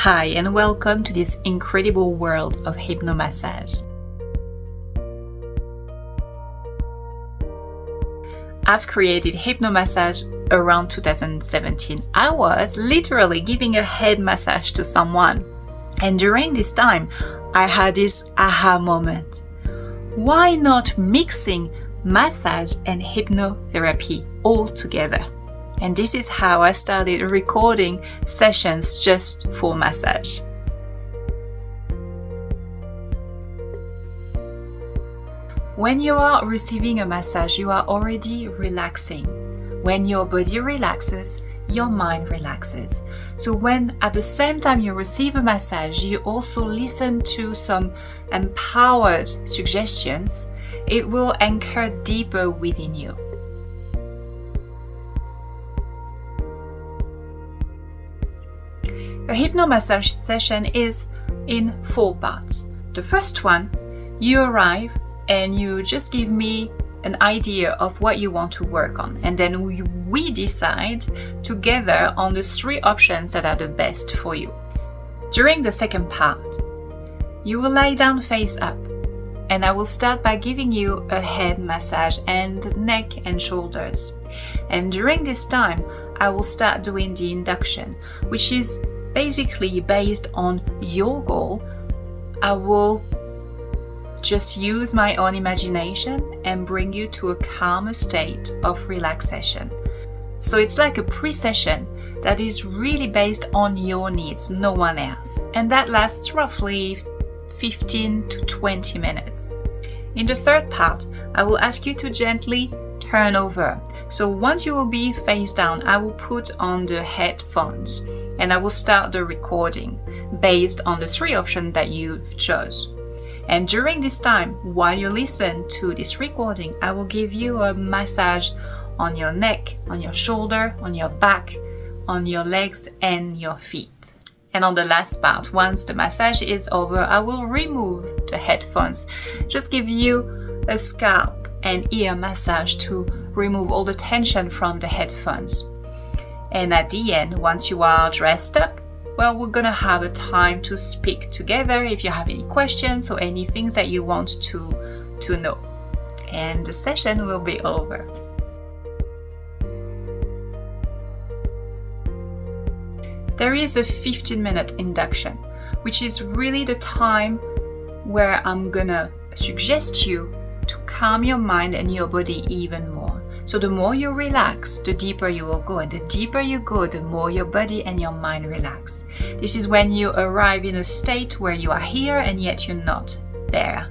Hi and welcome to this incredible world of hypno-massage. I've created hypno-massage around 2017. I was literally giving a head massage to someone. And during this time, I had this aha moment. Why not mixing massage and hypnotherapy all together? And this is how I started recording sessions just for massage. When you are receiving a massage, you are already relaxing. When your body relaxes, your mind relaxes. So when at the same time you receive a massage, you also listen to some empowered suggestions, it will anchor deeper within you. A hypno-massage session is in 4 parts. The first one, you arrive and you just give me an idea of what you want to work on, and then we decide together on the 3 options that are the best for you. During the second part, you will lie down face up, and I will start by giving you a head massage and neck and shoulders. And during this time, I will start doing the induction, which is basically based on your goal. I will just use my own imagination and bring you to a calmer state of relaxation. So it's like a pre-session that is really based on your needs, no one else. And that lasts roughly 15 to 20 minutes. In the third part, I will ask you to gently turn over. So once you will be face down, I will put on the headphones and I will start the recording based on the 3 options that you've chose. And during this time, while you listen to this recording, I will give you a massage on your neck, on your shoulder, on your back, on your legs and your feet. And on the last part, once the massage is over, I will remove the headphones, just give you a scalp and ear massage to remove all the tension from the headphones. And at the end, once you are dressed up, well, we're gonna have a time to speak together if you have any questions or any things that you want to know. And the session will be over. There is a 15-minute induction, which is really the time where I'm gonna suggest you to calm your mind and your body even more. So the more you relax, the deeper you will go. And the deeper you go, the more your body and your mind relax. This is when you arrive in a state where you are here and yet you're not there.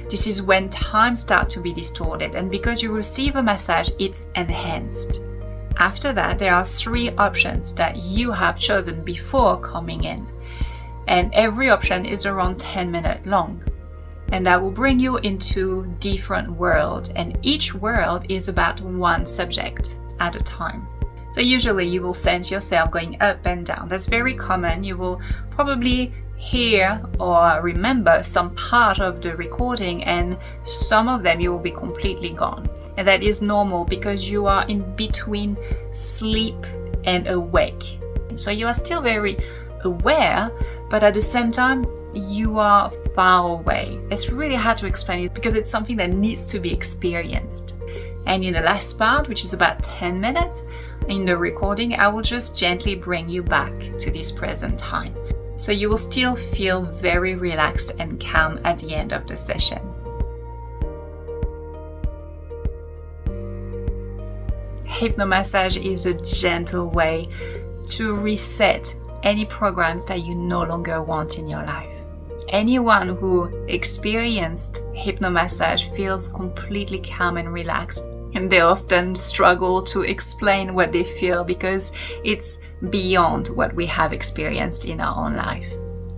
This is when time starts to be distorted. And because you receive a massage, it's enhanced. After that, there are 3 options that you have chosen before coming in. And every option is around 10 minutes long. And that will bring you into different worlds, and each world is about one subject at a time. So usually you will sense yourself going up and down. That's very common. You will probably hear or remember some part of the recording, and some of them you will be completely gone. And that is normal because you are in between sleep and awake. So you are still very aware, but at the same time, you are far away. It's really hard to explain it because it's something that needs to be experienced. And in the last part, which is about 10 minutes, in the recording, I will just gently bring you back to this present time. So you will still feel very relaxed and calm at the end of the session. Hypno-massage is a gentle way to reset any programs that you no longer want in your life. Anyone who experienced hypno-massage feels completely calm and relaxed, and they often struggle to explain what they feel because it's beyond what we have experienced in our own life.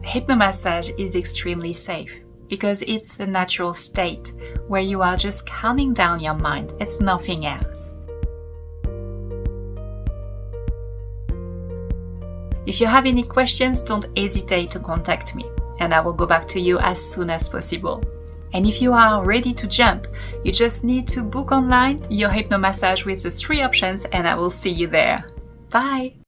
Hypno-massage is extremely safe because it's a natural state where you are just calming down your mind. It's nothing else. If you have any questions, don't hesitate to contact me, and I will go back to you as soon as possible. And if you are ready to jump, you just need to book online your hypno-massage with the 3 options, and I will see you there. Bye!